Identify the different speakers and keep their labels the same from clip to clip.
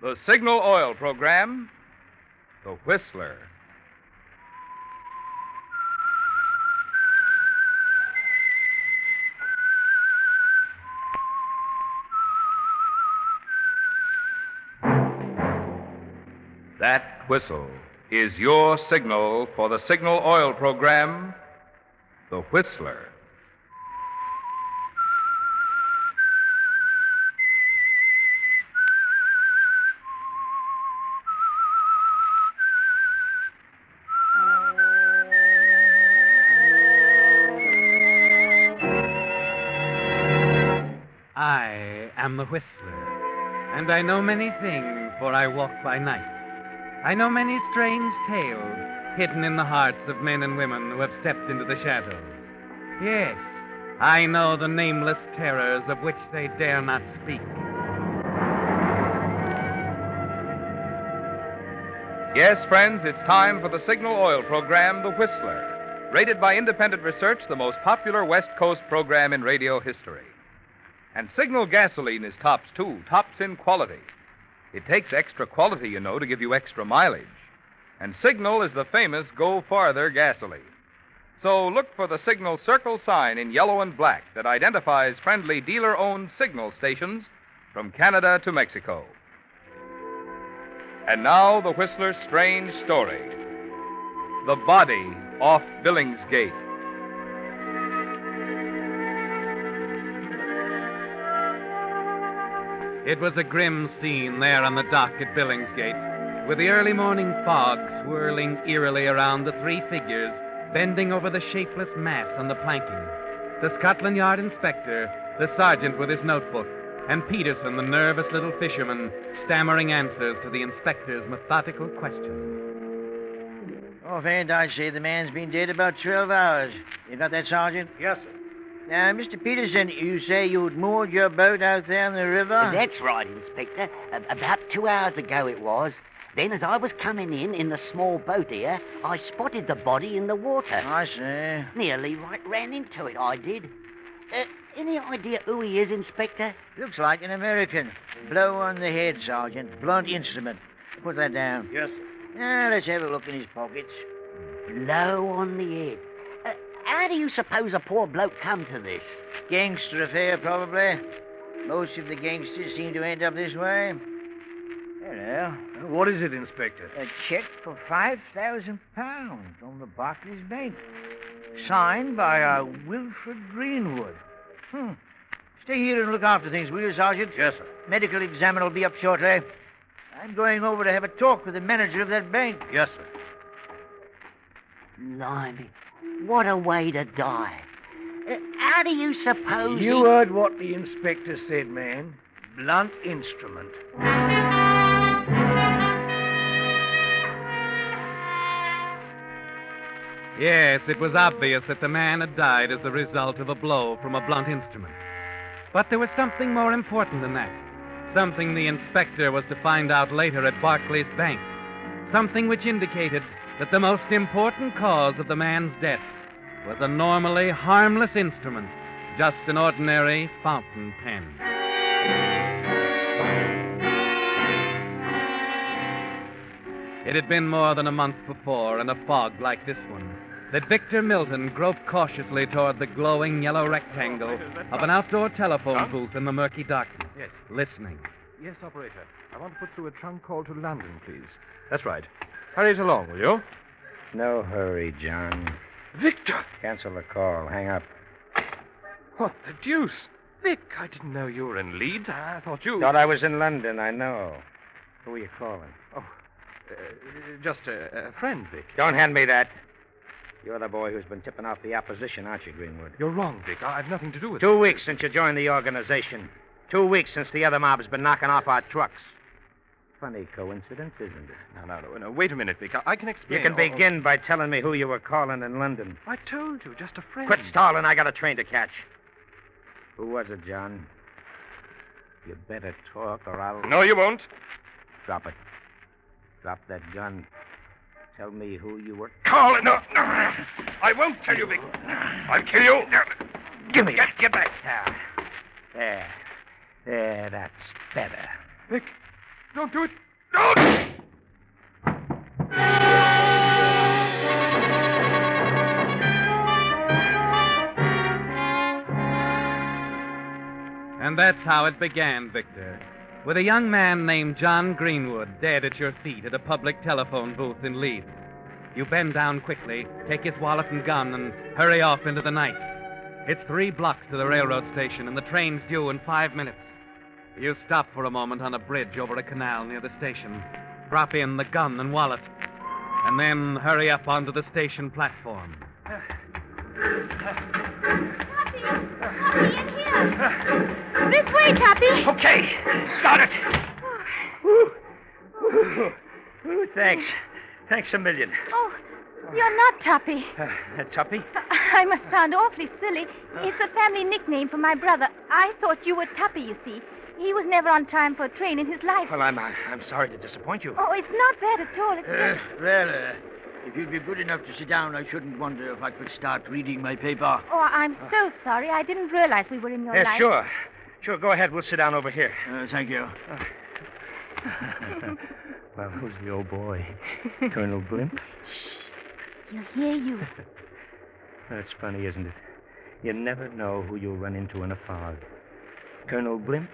Speaker 1: The Signal Oil program, The Whistler. That whistle is your signal for the Signal Oil program, The Whistler.
Speaker 2: I am the Whistler, and I know many things, for I walk by night. I know many strange tales hidden in the hearts of men and women who have stepped into the shadows. Yes, I know the nameless terrors of which they dare not speak.
Speaker 1: Yes, friends, it's time for the Signal Oil program, The Whistler. Rated by independent research, the most popular West Coast program in radio history. And Signal gasoline is tops, too, tops in quality. It takes extra quality, you know, to give you extra mileage. And Signal is the famous Go Farther gasoline. So look for the Signal circle sign in yellow and black that identifies friendly dealer-owned Signal stations from Canada to Mexico. And now, the Whistler's strange story. The Body Off Billingsgate.
Speaker 2: It was a grim scene there on the dock at Billingsgate, with the early morning fog swirling eerily around the three figures bending over the shapeless mass on the planking. The Scotland Yard inspector, the sergeant with his notebook, and Peterson, the nervous little fisherman, stammering answers to the inspector's methodical questions.
Speaker 3: Offhand, I'd say the man's been dead about 12 hours. You got that, Sergeant?
Speaker 4: Yes, sir.
Speaker 3: Now, Mr. Peterson, you say you'd moored your boat out there in the river?
Speaker 5: That's right, Inspector. About 2 hours ago it was. Then, as I was coming in the small boat here, I spotted the body in the water.
Speaker 3: I see.
Speaker 5: Nearly ran into it, I did. Any idea who he is, Inspector?
Speaker 3: Looks like an American. Blow on the head, Sergeant. Blunt instrument. Put that down.
Speaker 4: Yes, sir.
Speaker 3: Now, let's have a look in his pockets.
Speaker 5: Blow on the head. How do you suppose a poor bloke come to this?
Speaker 3: Gangster affair, probably. Most of the gangsters seem to end up this way. Hello.
Speaker 4: What is it, Inspector?
Speaker 3: A check for £5,000 on the Barclays Bank. Signed by Wilfred Greenwood. Stay here and look after things, will you, Sergeant?
Speaker 4: Yes, sir.
Speaker 3: Medical examiner will be up shortly. I'm going over to have a talk with the manager of that bank.
Speaker 4: Yes, sir.
Speaker 5: Blimey, what a way to die. How do you suppose
Speaker 4: You heard what the inspector said, man. Blunt instrument.
Speaker 2: Yes, it was obvious that the man had died as the result of a blow from a blunt instrument. But there was something more important than that. Something the inspector was to find out later at Barclays Bank. Something which indicated that the most important cause of the man's death was a normally harmless instrument, just an ordinary fountain pen. It had been more than a month before, in a fog like this one, that Victor Milton groped cautiously toward the glowing yellow rectangle of an outdoor telephone booth in the murky darkness,
Speaker 4: Yes.
Speaker 2: listening.
Speaker 4: Yes, operator. I want to put through a trunk call to London, please. That's right. Hurry it along, will you?
Speaker 6: No hurry, John.
Speaker 4: Victor!
Speaker 6: Cancel the call. Hang up.
Speaker 4: What the deuce? Vic, I didn't know you were in Leeds. I thought you...
Speaker 6: Thought I was in London, I know. Who are you calling?
Speaker 4: Just a friend, Vic.
Speaker 6: Don't hand me that. You're the boy who's been tipping off the opposition, aren't you, Greenwood?
Speaker 4: You're wrong, Vic. I've nothing to do with it.
Speaker 6: 2 weeks since you joined the organization. 2 weeks since the other mob's been knocking off our trucks. Funny coincidence, isn't it?
Speaker 4: No. Wait a minute, Vic. I can explain.
Speaker 6: You can begin by telling me who you were calling in London.
Speaker 4: I told you, just a friend.
Speaker 6: Quit stalling. I got a train to catch. Who was it, John? You better talk or I'll...
Speaker 4: No, you won't.
Speaker 6: Drop it. Drop that gun. Tell me who you were...
Speaker 4: Call it. No. I won't tell you, Vic. I'll kill you.
Speaker 6: Give me it. Get back. There, that's better.
Speaker 4: Vic, Don't do it. Don't!
Speaker 2: And that's how it began, Victor. With a young man named John Greenwood dead at your feet at a public telephone booth in Leeds. You bend down quickly, take his wallet and gun, and hurry off into the night. It's 3 blocks to the railroad station, and the train's due in 5 minutes. You stop for a moment on a bridge over a canal near the station, drop in the gun and wallet, and then hurry up onto the station platform.
Speaker 7: Tuppy, in here. This way, Tuppy.
Speaker 3: Okay, got it. Ooh, thanks. Thanks a million.
Speaker 7: Oh, you're not Tuppy.
Speaker 3: Tuppy?
Speaker 7: I must sound awfully silly. It's a family nickname for my brother. I thought you were Tuppy, you see. He was never on time for a train in his life.
Speaker 6: Well, I'm sorry to disappoint you.
Speaker 7: Oh, it's not that at all. It's just...
Speaker 3: Well, if you'd be good enough to sit down, I shouldn't wonder if I could start reading my paper.
Speaker 7: Oh, I'm so sorry. I didn't realize we were in your life.
Speaker 6: Sure. Sure, go ahead. We'll sit down over here.
Speaker 3: Thank you.
Speaker 6: Well, who's the old boy? Colonel Blimp?
Speaker 7: He'll hear you.
Speaker 6: That's funny, isn't it? You never know who you'll run into in a fog. Colonel Blimp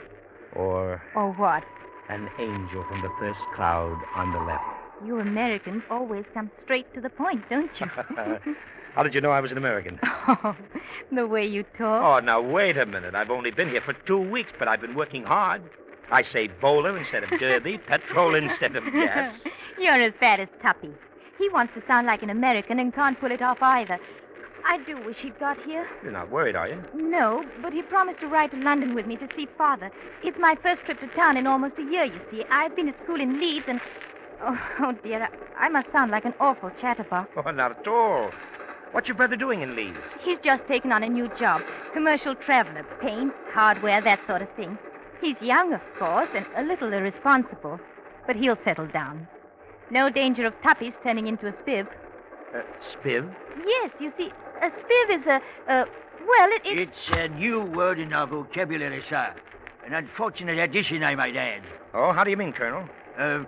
Speaker 6: or
Speaker 7: Or what?
Speaker 6: an angel from the first cloud on the left.
Speaker 7: You Americans always come straight to the point, don't you?
Speaker 6: How did you know I was an American?
Speaker 7: Oh, the way you talk.
Speaker 6: Oh, now, wait a minute. I've only been here for 2 weeks, but I've been working hard. I say bowler instead of derby, petrol instead of gas.
Speaker 7: You're as bad as Tuppy. He wants to sound like an American and can't pull it off either. I do wish he'd got here.
Speaker 6: You're not worried, are you?
Speaker 7: No, but he promised to ride to London with me to see Father. It's my first trip to town in almost a year, you see. I've been at school in Leeds and... Oh, dear, I must sound like an awful chatterbox.
Speaker 6: Oh, not at all. What's your brother doing in Leeds?
Speaker 7: He's just taken on a new job. Commercial traveler, paints, hardware, that sort of thing. He's young, of course, and a little irresponsible. But he'll settle down. No danger of Tuppy's turning into a spiv.
Speaker 6: Spiv?
Speaker 7: Yes, you see, a spiv is it's...
Speaker 3: It's a new word in our vocabulary, sir. An unfortunate addition, I might add.
Speaker 6: Oh, how do you mean, Colonel?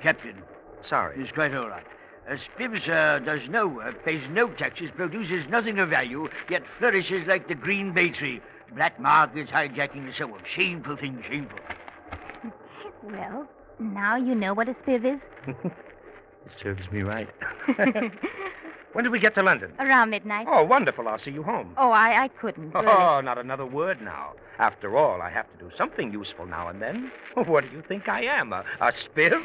Speaker 3: Captain.
Speaker 6: Sorry.
Speaker 3: It's quite all right. A spiv, does no work, pays no taxes, produces nothing of value, yet flourishes like the green bay tree. Black markets, hijacking, and so on. Shameful thing, shameful.
Speaker 7: Well, now you know what a spiv is.
Speaker 6: It serves me right. When did we get to London?
Speaker 7: Around midnight.
Speaker 6: Oh, wonderful. I'll see you home.
Speaker 7: Oh, I couldn't, really.
Speaker 6: Oh, not another word now. After all, I have to do something useful now and then. What do you think I am, a spiv?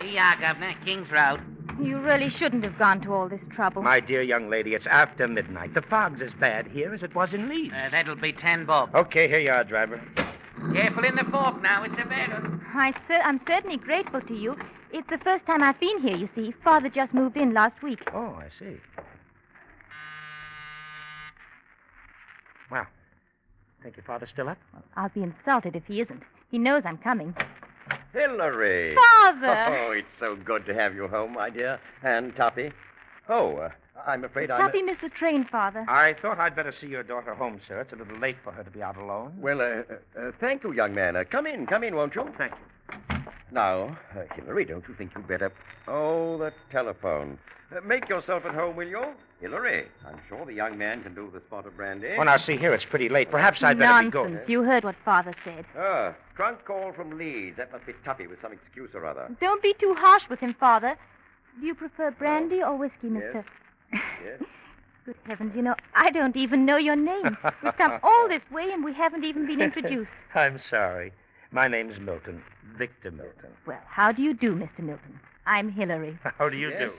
Speaker 5: Here you are, Governor. King's Road.
Speaker 7: You really shouldn't have gone to all this trouble.
Speaker 6: My dear young lady, it's after midnight. The fog's as bad here as it was in Leeds.
Speaker 5: That'll be 10 bob.
Speaker 6: Okay, here you are, driver.
Speaker 5: Careful in the fork now. It's a better.
Speaker 7: I'm certainly grateful to you. It's the first time I've been here, you see. Father just moved in last week.
Speaker 6: Oh, I see. Well, think your father's still up?
Speaker 7: I'll be insulted if he isn't. He knows I'm coming.
Speaker 8: Hillary!
Speaker 7: Father!
Speaker 8: Oh, it's so good to have you home, my dear. And Tuppy. Oh, I'm afraid I'm...
Speaker 7: Tuppy missed the train, Father.
Speaker 6: I thought I'd better see your daughter home, sir. It's a little late for her to be out alone.
Speaker 8: Well, thank you, young man. Come in, won't you?
Speaker 6: Thank you.
Speaker 8: Now, Hillary, don't you think you'd better... Oh, the telephone. Make yourself at home, will you? Hillary, I'm sure the young man can do the spot of brandy.
Speaker 6: Well, now, see here, it's pretty late. Perhaps I'd better be going.
Speaker 7: Nonsense. You heard what Father said.
Speaker 8: Trunk call from Leeds. That must be Tuppy with some excuse or other.
Speaker 7: Don't be too harsh with him, Father. Do you prefer brandy or whiskey, Mr.
Speaker 8: Yes.
Speaker 7: Good heavens, I don't even know your name. We've come all this way and we haven't even been introduced.
Speaker 6: I'm sorry. My name's Milton. Victor Milton.
Speaker 7: Well, how do you do, Mr. Milton? I'm Hillary.
Speaker 6: How do you
Speaker 8: Yes.
Speaker 6: do?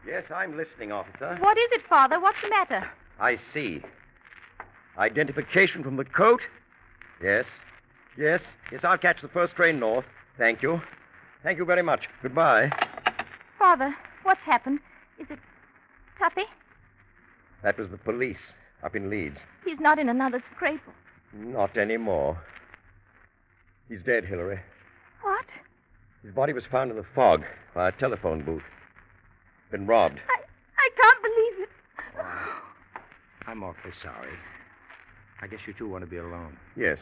Speaker 8: Yes, I'm listening, officer.
Speaker 7: What is it, Father? What's the matter?
Speaker 8: I see. Identification from the coat? Yes. Yes, I'll catch the first train north. Thank you. Thank you very much. Goodbye.
Speaker 7: Father, what's happened? Is it Tuppy?
Speaker 8: That was the police up in Leeds.
Speaker 7: He's not in another scrape.
Speaker 8: Not anymore. He's dead, Hillary.
Speaker 7: What?
Speaker 8: His body was found in the fog by a telephone booth. Been robbed.
Speaker 7: I can't believe it.
Speaker 6: I'm awfully sorry. I guess you two want to be alone.
Speaker 8: Yes.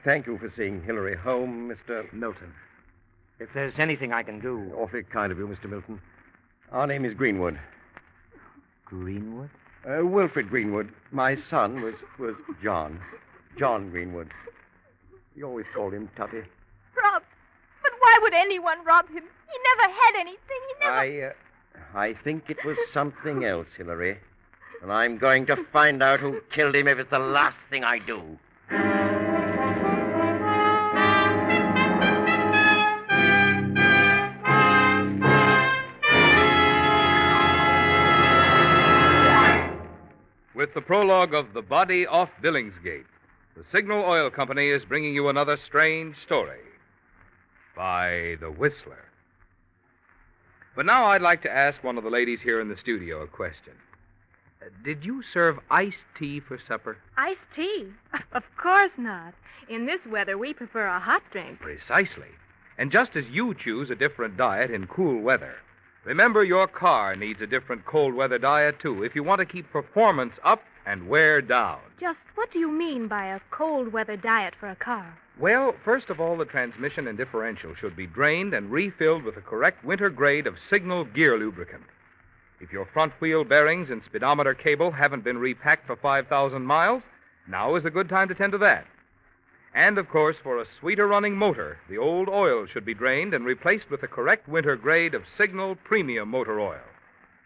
Speaker 8: Thank you for seeing Hillary home, Mr.
Speaker 6: Milton, if there's anything I can do...
Speaker 8: Awfully kind of you, Mr. Milton. Our name is Greenwood.
Speaker 6: Greenwood?
Speaker 8: Wilfred Greenwood. My son was John. John Greenwood. We always called him Tuppy.
Speaker 7: Robbed? But why would anyone rob him? He never had anything. He never...
Speaker 8: I think it was something else, Hillary. And I'm going to find out who killed him if it's the last thing I do.
Speaker 1: With the prologue of The Body Off Billingsgate, the Signal Oil Company is bringing you another strange story by The Whistler. But now I'd like to ask one of the ladies here in the studio a question. Did you serve iced tea for supper?
Speaker 9: Iced tea? Of course not. In this weather, we prefer a hot drink.
Speaker 1: Precisely. And just as you choose a different diet in cool weather, remember your car needs a different cold weather diet, too, if you want to keep performance up and wear down.
Speaker 9: Just what do you mean by a cold weather diet for a car?
Speaker 1: Well, first of all, the transmission and differential should be drained and refilled with the correct winter grade of Signal gear lubricant. If your front wheel bearings and speedometer cable haven't been repacked for 5,000 miles, now is a good time to tend to that. And, of course, for a sweeter running motor, the old oil should be drained and replaced with the correct winter grade of Signal Premium Motor Oil.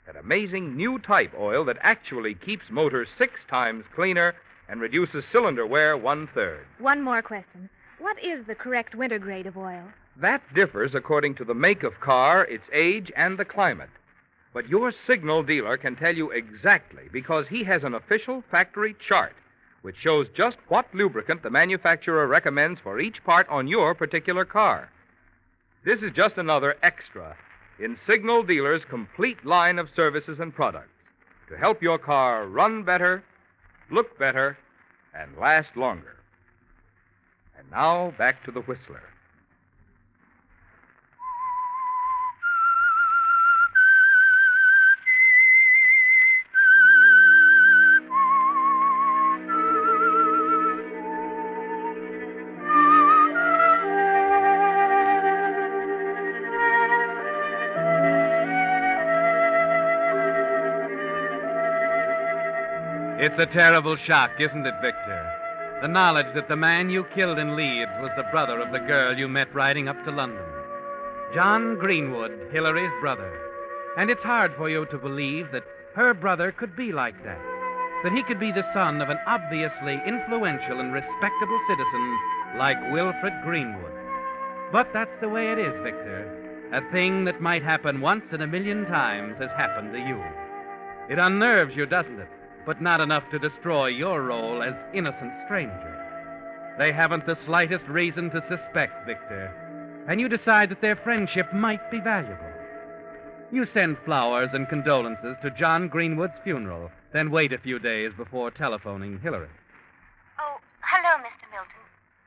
Speaker 1: That amazing new type oil that actually keeps motors 6 times cleaner and reduces cylinder wear 1/3.
Speaker 9: One more question. What is the correct winter grade of oil?
Speaker 1: That differs according to the make of car, its age, and the climate. But your Signal dealer can tell you exactly because he has an official factory chart which shows just what lubricant the manufacturer recommends for each part on your particular car. This is just another extra in Signal Dealer's complete line of services and products to help your car run better, look better, and last longer. And now, back to the Whistler.
Speaker 2: It's a terrible shock, isn't it, Victor? The knowledge that the man you killed in Leeds was the brother of the girl you met riding up to London. John Greenwood, Hillary's brother. And it's hard for you to believe that her brother could be like that. That he could be the son of an obviously influential and respectable citizen like Wilfred Greenwood. But that's the way it is, Victor. A thing that might happen once in a million times has happened to you. It unnerves you, doesn't it? But not enough to destroy your role as innocent stranger. They haven't the slightest reason to suspect, Victor, and you decide that their friendship might be valuable. You send flowers and condolences to John Greenwood's funeral, then wait a few days before telephoning Hillary.
Speaker 7: Oh, hello, Mr. Milton.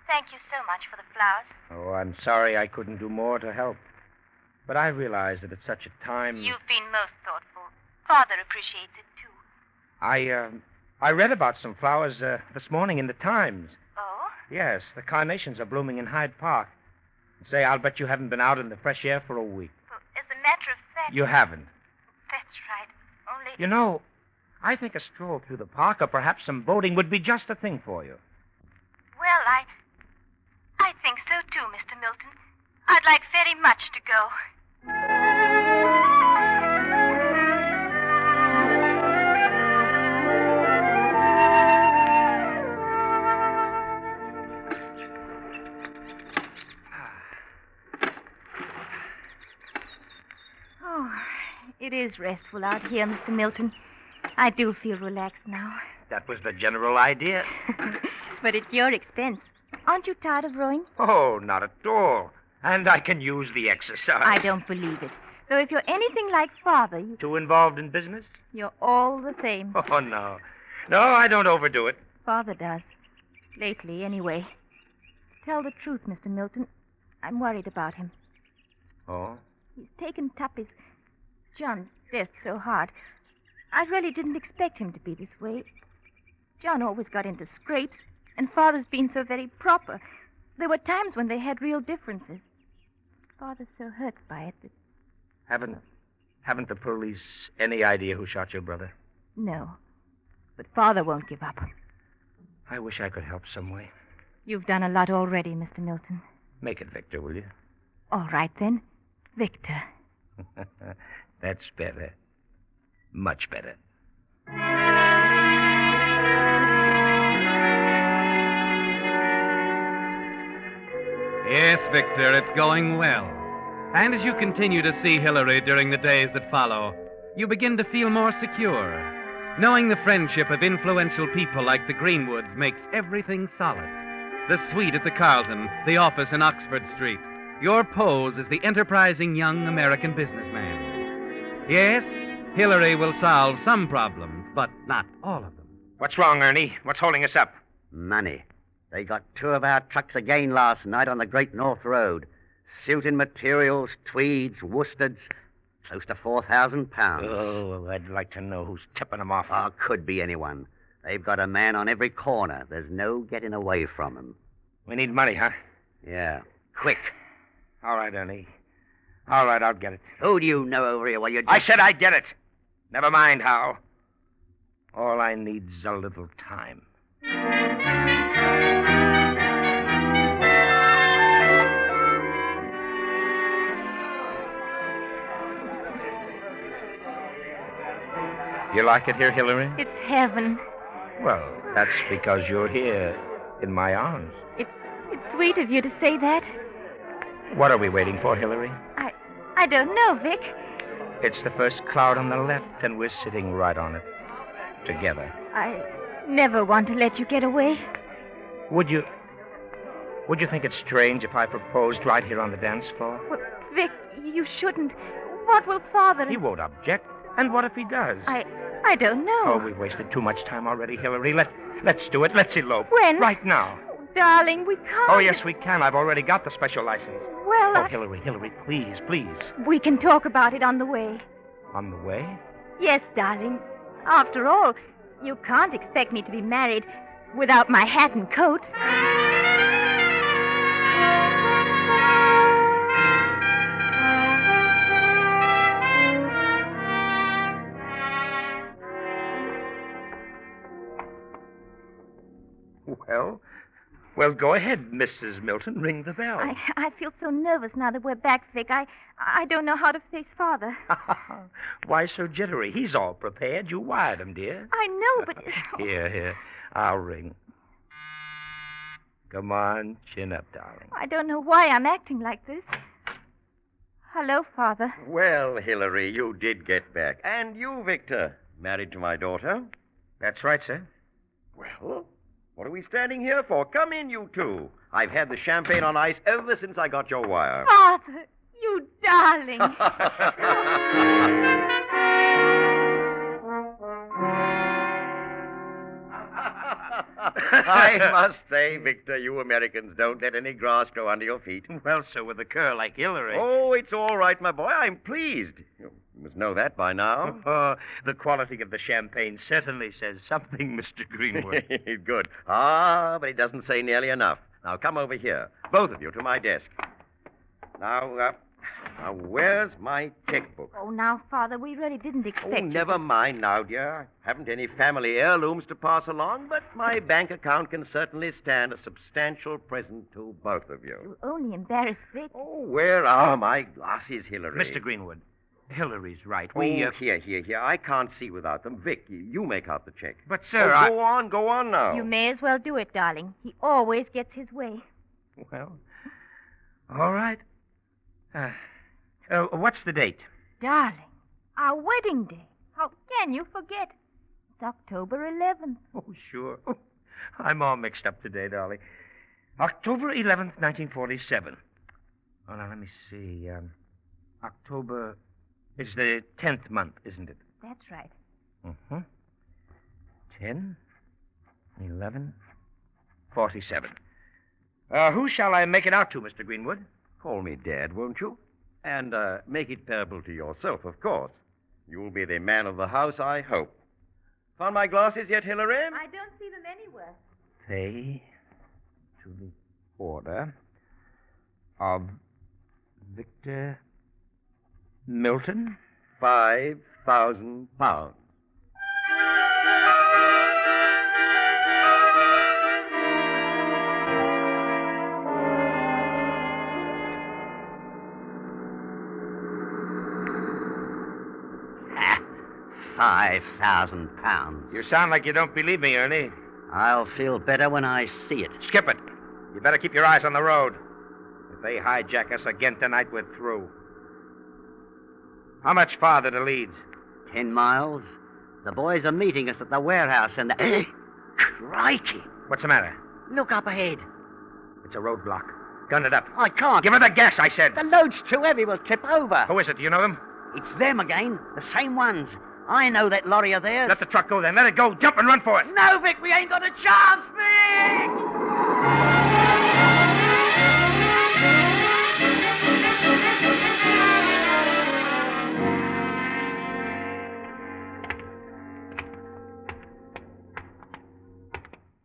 Speaker 7: Thank you so much for the flowers.
Speaker 6: Oh, I'm sorry I couldn't do more to help. But I realize that at such a time...
Speaker 7: You've been most thoughtful. Father appreciates it, too.
Speaker 6: I read about some flowers this morning in the Times.
Speaker 7: Oh?
Speaker 6: Yes, the carnations are blooming in Hyde Park. Say, I'll bet you haven't been out in the fresh air for a week.
Speaker 7: Well, as a matter of fact...
Speaker 6: You haven't.
Speaker 7: That's right. Only...
Speaker 6: You know, I think a stroll through the park or perhaps some boating would be just the thing for you.
Speaker 7: Well, I think so, too, Mr. Milton. I'd like very much to go. It is restful out here, Mr. Milton. I do feel relaxed now.
Speaker 6: That was the general idea.
Speaker 7: But at your expense. Aren't you tired of rowing?
Speaker 6: Oh, not at all. And I can use the exercise.
Speaker 7: I don't believe it. Though if you're anything like Father, you...
Speaker 6: Too involved in business?
Speaker 7: You're all the same.
Speaker 6: Oh, no. No, I don't overdo it.
Speaker 7: Father does. Lately, anyway. To tell the truth, Mr. Milton, I'm worried about him.
Speaker 6: Oh?
Speaker 7: He's taken Tuppy's... John's death so hard. I really didn't expect him to be this way. John always got into scrapes, and Father's been so very proper. There were times when they had real differences. Father's so hurt by it that...
Speaker 6: Haven't the police any idea who shot your brother?
Speaker 7: No. But Father won't give up.
Speaker 6: I wish I could help some way.
Speaker 7: You've done a lot already, Mr. Milton.
Speaker 6: Make it Victor, will you?
Speaker 7: All right, then. Victor.
Speaker 6: That's better. Much better.
Speaker 2: Yes, Victor, it's going well. And as you continue to see Hillary during the days that follow, you begin to feel more secure. Knowing the friendship of influential people like the Greenwoods makes everything solid. The suite at the Carlton, the office in Oxford Street. Your pose as the enterprising young American businessman. Yes, Hillary will solve some problems, but not all of them.
Speaker 6: What's wrong, Ernie? What's holding us up?
Speaker 5: Money. They got 2 of our trucks again last night on the Great North Road. Suit and materials, tweeds, worsteds. Close to £4,000.
Speaker 6: Oh, I'd like to know who's tipping them off.
Speaker 5: Oh, could be anyone. They've got a man on every corner. There's no getting away from them.
Speaker 6: We need money, huh?
Speaker 5: Yeah. Quick.
Speaker 6: All right, Ernie. All right, I'll get it.
Speaker 5: Who do you know over here? Well, you just...
Speaker 6: I said I'd get it. Never mind how. All I need's a little time.
Speaker 1: You like it here, Hillary?
Speaker 7: It's heaven.
Speaker 6: Well, that's because you're here in my arms.
Speaker 7: It's sweet of you to say that.
Speaker 6: What are we waiting for, Hillary?
Speaker 7: I don't know, Vic.
Speaker 6: It's the first cloud on the left, and we're sitting right on it. Together.
Speaker 7: I never want to let you get away.
Speaker 6: Would you think it strange if I proposed right here on the dance floor?
Speaker 7: Well, Vic, you shouldn't. What will Father...
Speaker 6: He won't object. And what if he does?
Speaker 7: I don't know.
Speaker 6: Oh, we've wasted too much time already, Hillary. Let's do it. Let's elope.
Speaker 7: When?
Speaker 6: Right now.
Speaker 7: Oh, darling, we can't.
Speaker 6: Oh, yes, we can. I've already got the special license.
Speaker 7: Well,
Speaker 6: Oh, Hillary, please.
Speaker 7: We can talk about it on the way.
Speaker 6: On the way?
Speaker 7: Yes, darling. After all, you can't expect me to be married without my hat and coat.
Speaker 6: Well, go ahead, Mrs. Milton. Ring the bell.
Speaker 7: I feel so nervous now that we're back, Vic. I don't know how to face Father.
Speaker 6: Why so jittery? He's all prepared. You wired him, dear.
Speaker 7: I know, but...
Speaker 6: Here. I'll ring. Come on, chin up, darling.
Speaker 7: I don't know why I'm acting like this. Hello, Father.
Speaker 8: Well, Hillary, you did get back. And you, Victor, married to my daughter.
Speaker 6: That's right, sir.
Speaker 8: Well, what are we standing here for? Come in, you two. I've had the champagne on ice ever since I got your wire.
Speaker 7: Father, you darling.
Speaker 8: I must say, Victor, you Americans don't let any grass grow under your feet.
Speaker 6: Well, sir, with a girl like Hillary.
Speaker 8: Oh, it's all right, my boy. I'm pleased. You must know that by now.
Speaker 6: The quality of the champagne certainly says something, Mr. Greenwood.
Speaker 8: Good. But it doesn't say nearly enough. Now, come over here. Both of you to my desk. Now, where's my checkbook?
Speaker 7: Oh, now, Father, we really didn't expect you.
Speaker 8: Never mind now, dear. Haven't any family heirlooms to pass along, but my bank account can certainly stand a substantial present to both of you.
Speaker 7: You'll only embarrass Vic.
Speaker 8: Oh, where are my glasses, Hillary?
Speaker 6: Mr. Greenwood, Hillary's right.
Speaker 8: Here. I can't see without them. Vic, you make out the check.
Speaker 6: But, sir,
Speaker 8: Go on now.
Speaker 7: You may as well do it, darling. He always gets his way.
Speaker 6: Well, all right. What's the date?
Speaker 7: Darling, our wedding day. How can you forget? It's October 11th.
Speaker 6: Oh, sure. Oh, I'm all mixed up today, darling. October 11th, 1947. Oh, now, let me see. October is the 10th month, isn't it?
Speaker 7: That's right.
Speaker 6: 10, 11, 47. Who shall I make it out to, Mr. Greenwood?
Speaker 8: Call me Dad, won't you? And make it payable to yourself, of course. You'll be the man of the house, I hope. Found my glasses yet, Hillary?
Speaker 7: I don't see them anywhere.
Speaker 6: Pay to the order of Victor Milton?
Speaker 8: £5,000.
Speaker 5: £5,000.
Speaker 6: You sound like you don't believe me, Ernie.
Speaker 5: I'll feel better when I see it.
Speaker 6: Skip it. You better keep your eyes on the road. If they hijack us again tonight, we're through. How much farther to Leeds?
Speaker 5: 10 miles. The boys are meeting us at the warehouse and the... Crikey!
Speaker 6: What's the matter?
Speaker 5: Look up ahead.
Speaker 6: It's a roadblock. Gun it up.
Speaker 5: I can't.
Speaker 6: Give her the gas, I said.
Speaker 5: The load's too heavy. We'll tip over.
Speaker 6: Who is it? Do you know them?
Speaker 5: It's them again. The same ones. I know that lorry of theirs.
Speaker 6: Let the truck go then. Let it go. Jump and run for it.
Speaker 5: No, Vic, we ain't got a chance, Vic!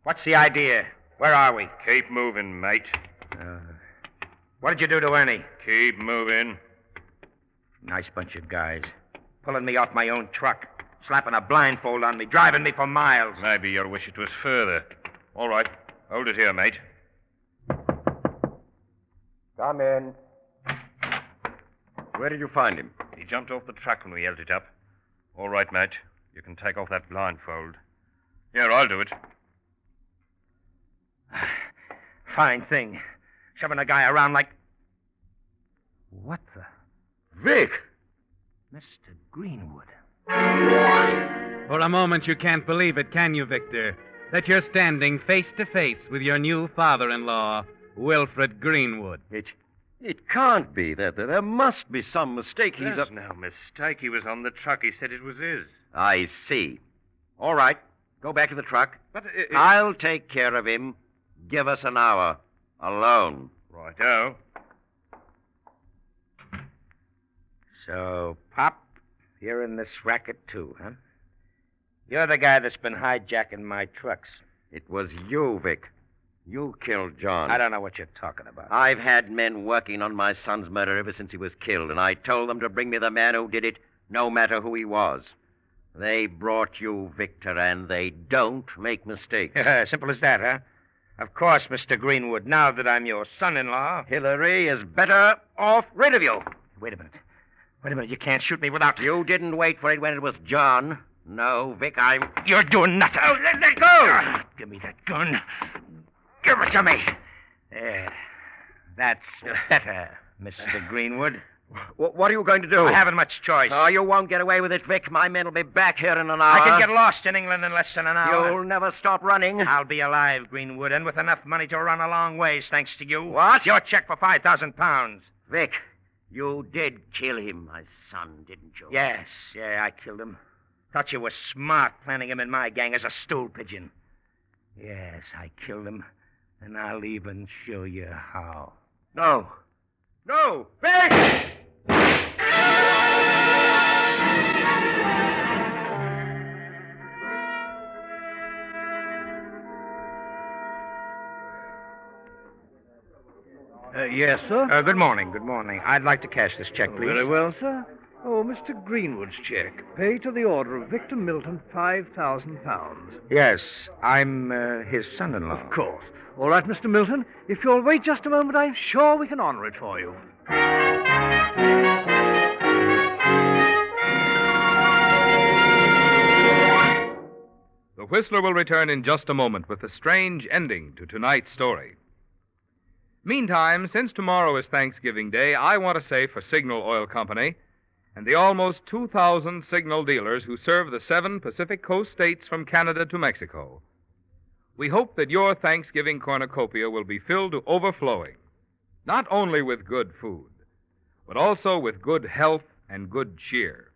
Speaker 6: What's the idea? Where are we?
Speaker 10: Keep moving, mate.
Speaker 6: What did you do to Ernie?
Speaker 10: Keep moving.
Speaker 6: Nice bunch of guys. Pulling me off my own truck. Slapping a blindfold on me. Driving me for miles.
Speaker 10: Maybe your wish it was further. All right. Hold it here, mate.
Speaker 8: Come in. Where did you find him?
Speaker 10: He jumped off the truck when we held it up. All right, mate. You can take off that blindfold. Here, I'll do it.
Speaker 6: Fine thing. Shoving a guy around like... What the...
Speaker 8: Vic!
Speaker 6: Mr. Greenwood.
Speaker 2: For a moment, you can't believe it, can you, Victor? That you're standing face to face with your new father-in-law, Wilfred Greenwood.
Speaker 8: It can't be. There must be some mistake.
Speaker 10: There's no mistake. He was on the truck. He said it was his.
Speaker 8: I see. All right. Go back to the truck.
Speaker 10: But
Speaker 8: I'll take care of him. Give us an hour. Alone.
Speaker 10: Righto.
Speaker 6: So, Pop, you're in this racket too, huh? You're the guy that's been hijacking my trucks.
Speaker 8: It was you, Vic. You killed John.
Speaker 6: I don't know what you're talking about.
Speaker 8: I've had men working on my son's murder ever since he was killed, and I told them to bring me the man who did it, no matter who he was. They brought you, Victor, and they don't make mistakes.
Speaker 6: Simple as that, huh? Of course, Mr. Greenwood, now that I'm your son-in-law...
Speaker 8: Hillary is better off rid of you.
Speaker 6: Wait a minute. Wait a minute. You can't shoot me without...
Speaker 8: You didn't wait for it when it was John. No, Vic, I'm...
Speaker 6: You're doing nothing. Oh, let go! Give me that gun. Give it to me. There. That's better, Mr. Greenwood.
Speaker 8: What are you going to do?
Speaker 6: I haven't much choice.
Speaker 8: Oh, you won't get away with it, Vic. My men will be back here in an hour.
Speaker 6: I can get lost in England in less than an hour.
Speaker 8: You'll never stop running.
Speaker 6: I'll be alive, Greenwood, and with enough money to run a long ways, thanks to you.
Speaker 8: What?
Speaker 6: Your check for £5,000.
Speaker 8: Vic, you did kill him, my son, didn't you?
Speaker 6: Yes, I killed him. Thought you were smart planning him in my gang as a stool pigeon. Yes, I killed him, and I'll even show you how.
Speaker 8: No. No! Vic!
Speaker 3: Yes, sir.
Speaker 6: Good morning, good morning. I'd like to cash this check, please.
Speaker 3: Very well, sir. Oh, Mr. Greenwood's check. Pay to the order of Victor Milton £5,000.
Speaker 6: Yes, I'm his son-in-law.
Speaker 3: Of course. All right, Mr. Milton. If you'll wait just a moment, I'm sure we can honor it for you.
Speaker 1: The Whistler will return in just a moment with a strange ending to tonight's story. Meantime, since tomorrow is Thanksgiving Day, I want to say for Signal Oil Company and the almost 2,000 Signal dealers who serve the 7 Pacific Coast states from Canada to Mexico, we hope that your Thanksgiving cornucopia will be filled to overflowing, not only with good food, but also with good health and good cheer.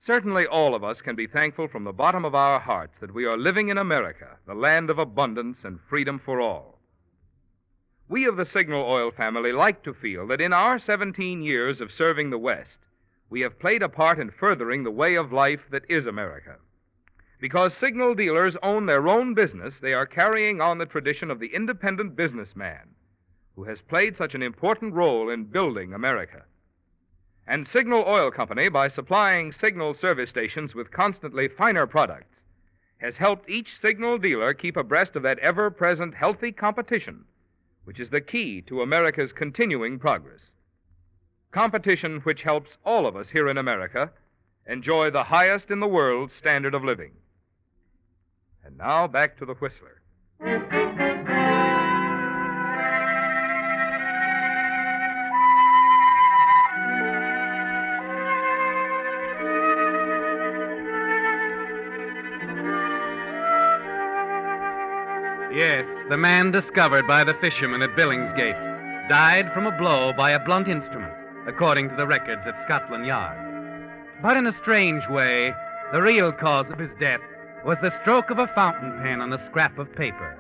Speaker 1: Certainly all of us can be thankful from the bottom of our hearts that we are living in America, the land of abundance and freedom for all. We of the Signal Oil family like to feel that in our 17 years of serving the West, we have played a part in furthering the way of life that is America. Because signal dealers own their own business, they are carrying on the tradition of the independent businessman who has played such an important role in building America. And Signal Oil Company, by supplying signal service stations with constantly finer products, has helped each signal dealer keep abreast of that ever-present healthy competition, which is the key to America's continuing progress. Competition which helps all of us here in America enjoy the highest in the world standard of living. And now back to the Whistler.
Speaker 2: Yes, the man discovered by the fishermen at Billingsgate died from a blow by a blunt instrument, according to the records at Scotland Yard. But in a strange way, the real cause of his death was the stroke of a fountain pen on a scrap of paper.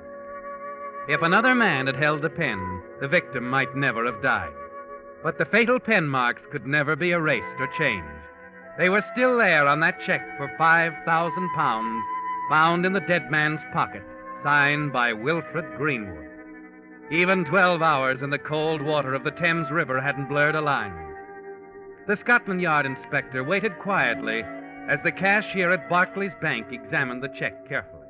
Speaker 2: If another man had held the pen, the victim might never have died. But the fatal pen marks could never be erased or changed. They were still there on that check for £5,000 found in the dead man's pocket, signed by Wilfred Greenwood. Even 12 hours in the cold water of the Thames River hadn't blurred a line. The Scotland Yard inspector waited quietly as the cashier at Barclays Bank examined the check carefully.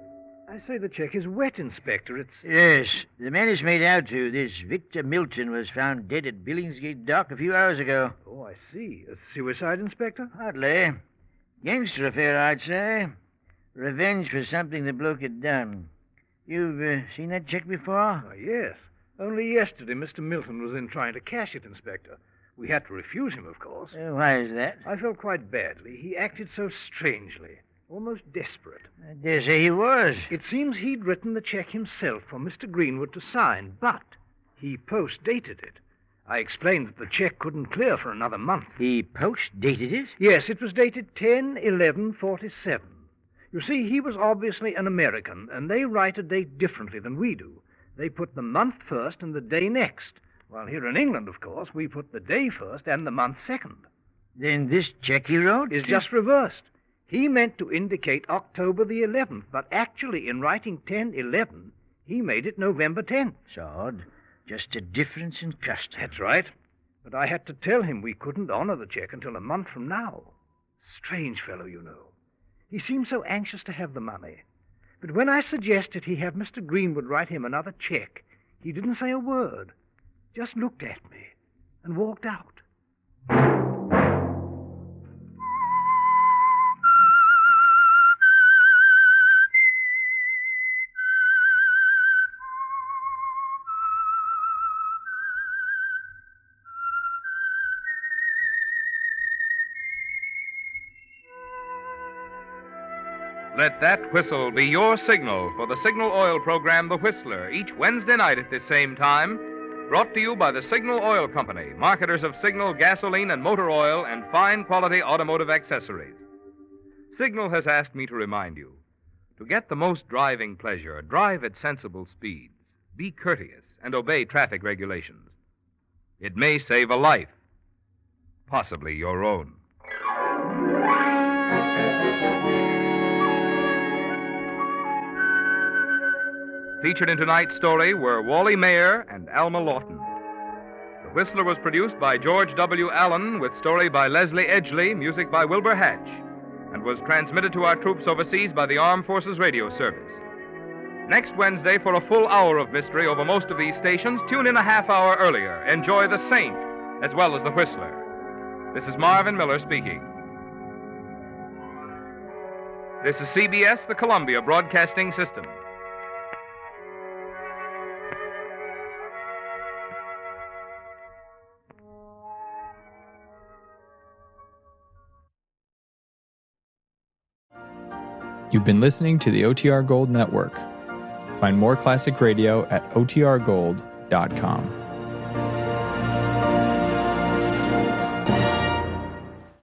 Speaker 4: I say the check is wet, Inspector. It's...
Speaker 3: Yes, the man it's made out to, this Victor Milton, was found dead at Billingsgate dock a few hours ago.
Speaker 4: Oh, I see. A suicide, Inspector?
Speaker 3: Hardly. Gangster affair, I'd say. Revenge for something the bloke had done. You've seen that check before?
Speaker 4: Oh, yes. Only yesterday Mr. Milton was in trying to cash it, Inspector. We had to refuse him, of course.
Speaker 3: Why is that?
Speaker 4: I felt quite badly. He acted so strangely, almost desperate.
Speaker 3: I dare say he was.
Speaker 4: It seems he'd written the check himself for Mr. Greenwood to sign, but he post-dated it. I explained that the check couldn't clear for another month.
Speaker 3: He post-dated it?
Speaker 4: Yes, it was dated 10/11/47. You see, he was obviously an American, and they write a date differently than we do. They put the month first and the day next. While here in England, of course, we put the day first and the month second.
Speaker 3: Then this check he wrote
Speaker 4: is just reversed. He meant to indicate October the 11th, but actually in writing 10/11, he made it November 10th.
Speaker 3: It's odd. Just a difference in custom.
Speaker 4: That's right. But I had to tell him we couldn't honor the check until a month from now. Strange fellow, you know. He seemed so anxious to have the money. But when I suggested he have Mr. Greenwood write him another check, he didn't say a word. Just looked at me and walked out.
Speaker 1: Let that whistle be your signal for the Signal Oil program, The Whistler, each Wednesday night at this same time, brought to you by the Signal Oil Company, marketers of Signal gasoline and motor oil and fine quality automotive accessories. Signal has asked me to remind you, to get the most driving pleasure, drive at sensible speeds, be courteous, and obey traffic regulations. It may save a life, possibly your own. Featured in tonight's story were Wally Mayer and Alma Lawton. The Whistler was produced by George W. Allen, with story by Leslie Edgley, music by Wilbur Hatch, and was transmitted to our troops overseas by the Armed Forces Radio Service. Next Wednesday, for a full hour of mystery over most of these stations, tune in a half hour earlier. Enjoy The Saint as well as The Whistler. This is Marvin Miller speaking. This is CBS, the Columbia Broadcasting System.
Speaker 11: You've been listening to the OTR Gold Network. Find more classic radio at otrgold.com.